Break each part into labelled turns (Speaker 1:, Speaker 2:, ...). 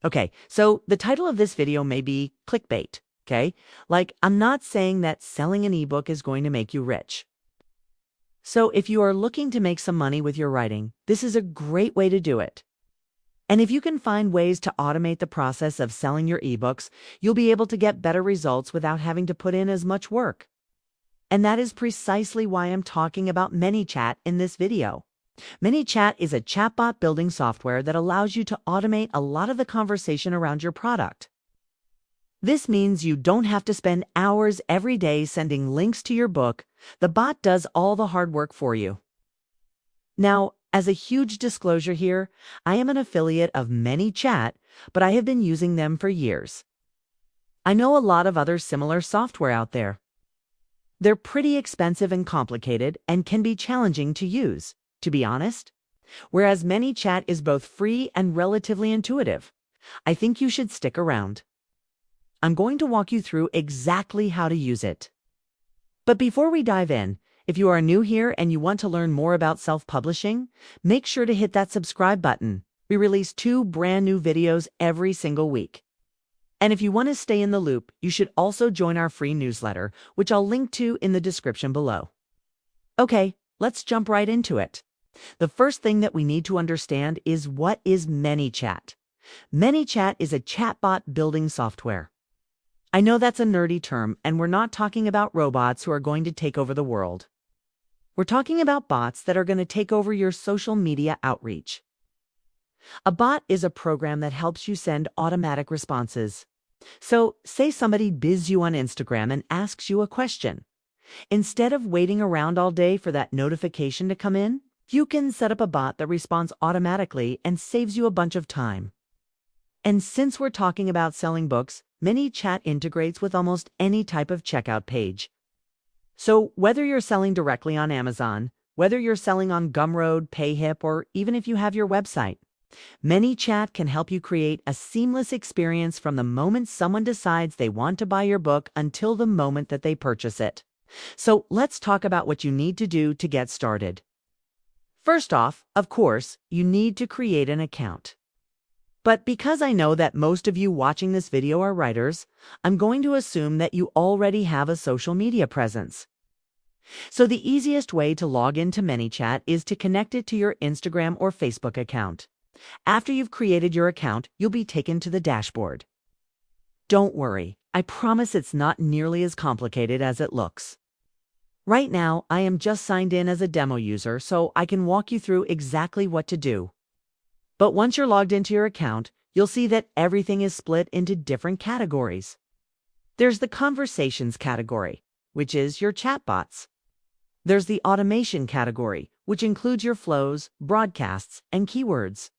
Speaker 1: Okay, so the title of this video may be clickbait, okay? Like, I'm not saying that selling an ebook is going to make you rich. So if you are looking to make some money with your writing, this is a great way to do it. And if you can find ways to automate the process of selling your ebooks, you'll be able to get better results without having to put in as much work. And that is precisely why I'm talking about ManyChat in this video. ManyChat is a chatbot building software that allows you to automate a lot of the conversation around your product. This means you don't have to spend hours every day sending links to your book. The bot does all the hard work for you. Now, as a huge disclosure here, I am an affiliate of ManyChat, but I have been using them for years. I know a lot of other similar software out there. They're pretty expensive and complicated and can be challenging to use, to be honest. Whereas ManyChat is both free and relatively intuitive. I think you should stick around. I'm going to walk you through exactly how to use it. But before we dive in, if you are new here and you want to learn more about self-publishing, make sure to hit that subscribe button. We release 2 brand new videos every single week. And if you want to stay in the loop, you should also join our free newsletter, which I'll link to in the description below. Okay, let's jump right into it. The first thing that we need to understand is what is ManyChat. ManyChat is a chatbot building software. I know that's a nerdy term, and we're not talking about robots who are going to take over the world. We're talking about bots that are going to take over your social media outreach. A bot is a program that helps you send automatic responses. So, say somebody bizz you on Instagram and asks you a question. Instead of waiting around all day for that notification to come in, you can set up a bot that responds automatically and saves you a bunch of time. And since we're talking about selling books, ManyChat integrates with almost any type of checkout page. So whether you're selling directly on Amazon, whether you're selling on Gumroad, Payhip, or even if you have your website, ManyChat can help you create a seamless experience from the moment someone decides they want to buy your book until the moment that they purchase it. So let's talk about what you need to do to get started. First off, of course, you need to create an account. But because I know that most of you watching this video are writers, I'm going to assume that you already have a social media presence. So the easiest way to log into ManyChat is to connect it to your Instagram or Facebook account. After you've created your account, you'll be taken to the dashboard. Don't worry, I promise it's not nearly as complicated as it looks. Right now, I am just signed in as a demo user, so I can walk you through exactly what to do. But once you're logged into your account, you'll see that everything is split into different categories. There's the Conversations category, which is your chatbots. There's the Automation category, which includes your flows, broadcasts, and keywords.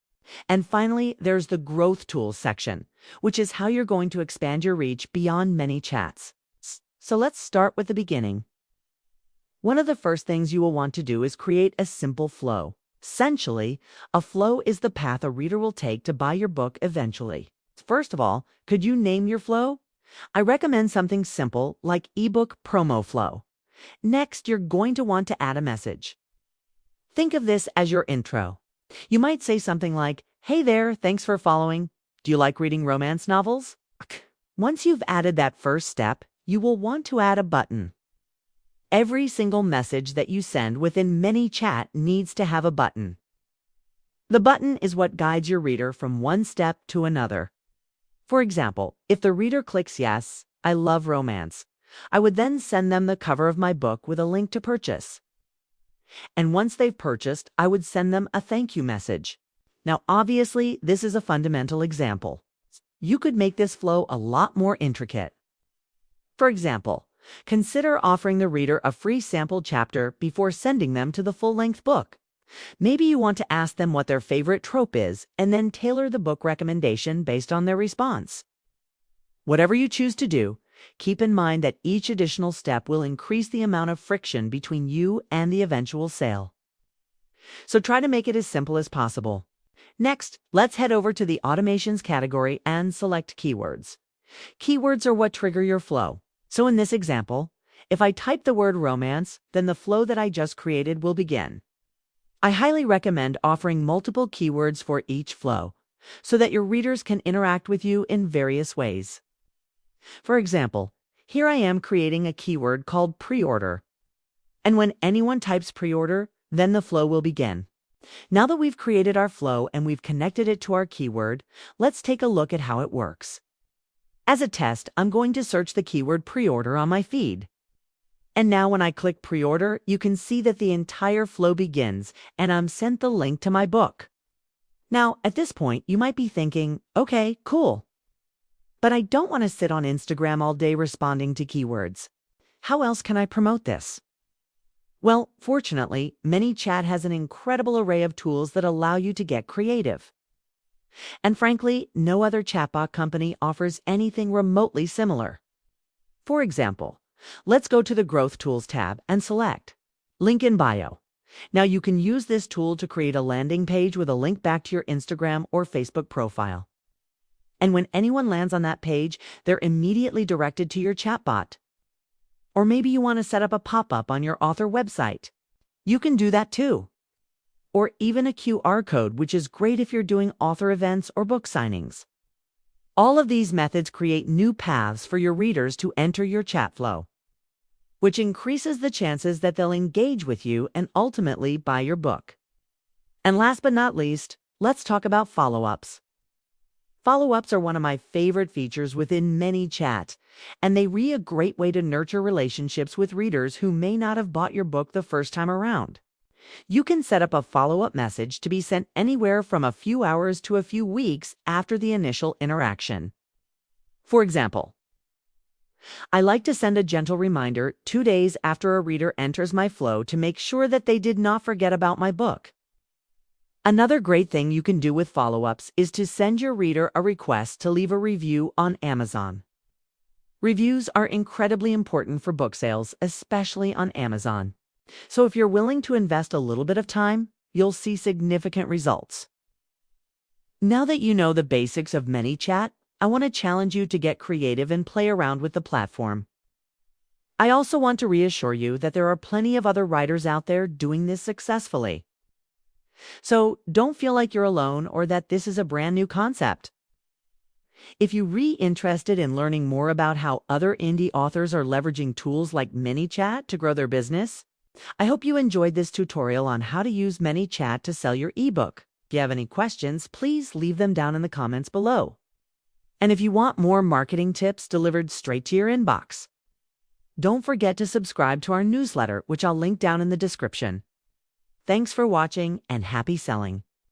Speaker 1: And finally, there's the Growth Tools section, which is how you're going to expand your reach beyond ManyChats. So let's start with the beginning. One of the first things you will want to do is create a simple flow. Essentially, a flow is the path a reader will take to buy your book eventually. First of all, could you name your flow? I recommend something simple like eBook promo flow. Next, you're going to want to add a message. Think of this as your intro. You might say something like, "Hey there, thanks for following. Do you like reading romance novels?" Once you've added that first step, you will want to add a button. Every single message that you send within ManyChat needs to have a button. The button is what guides your reader from one step to another. For example, if the reader clicks "Yes, I love romance," I would then send them the cover of my book with a link to purchase. And once they've purchased, I would send them a thank you message. Now, obviously, this is a fundamental example. You could make this flow a lot more intricate. For example, consider offering the reader a free sample chapter before sending them to the full-length book. Maybe you want to ask them what their favorite trope is and then tailor the book recommendation based on their response. Whatever you choose to do, keep in mind that each additional step will increase the amount of friction between you and the eventual sale. So try to make it as simple as possible. Next, let's head over to the Automations category and select keywords. Keywords are what trigger your flow. So in this example, if I type the word romance, then the flow that I just created will begin. I highly recommend offering multiple keywords for each flow. so that your readers can interact with you in various ways. For example, here I am creating a keyword called pre-order. And when anyone types pre-order, then the flow will begin. Now that we've created our flow and we've connected it to our keyword, let's take a look at how it works. As a test, I'm going to search the keyword pre-order on my feed. And now when I click pre-order, you can see that the entire flow begins and I'm sent the link to my book. Now, at this point, you might be thinking, okay, cool. But I don't want to sit on Instagram all day responding to keywords. How else can I promote this? Well, fortunately, ManyChat has an incredible array of tools that allow you to get creative. And frankly, no other chatbot company offers anything remotely similar. For example, let's go to the Growth Tools tab and select Link in Bio. Now you can use this tool to create a landing page with a link back to your Instagram or Facebook profile. And when anyone lands on that page, they're immediately directed to your chatbot. Or maybe you want to set up a pop-up on your author website. You can do that too. Or even a QR code, which is great if you're doing author events or book signings. All of these methods create new paths for your readers to enter your chat flow, which increases the chances that they'll engage with you and ultimately buy your book. And last but not least, let's talk about follow-ups. Follow-ups are one of my favorite features within ManyChat, and they are a great way to nurture relationships with readers who may not have bought your book the first time around. You can set up a follow-up message to be sent anywhere from a few hours to a few weeks after the initial interaction. For example, I like to send a gentle reminder 2 days after a reader enters my flow to make sure that they did not forget about my book. Another great thing you can do with follow-ups is to send your reader a request to leave a review on Amazon. Reviews are incredibly important for book sales, especially on Amazon. So if you're willing to invest a little bit of time, you'll see significant results. Now that you know the basics of ManyChat, I want to challenge you to get creative and play around with the platform. I also want to reassure you that there are plenty of other writers out there doing this successfully. So don't feel like you're alone or that this is a brand new concept. If you're interested in learning more about how other indie authors are leveraging tools like ManyChat to grow their business, I hope you enjoyed this tutorial on how to use ManyChat to sell your ebook. If you have any questions, please leave them down in the comments below. And if you want more marketing tips delivered straight to your inbox, don't forget to subscribe to our newsletter, which I'll link down in the description. Thanks for watching and happy selling.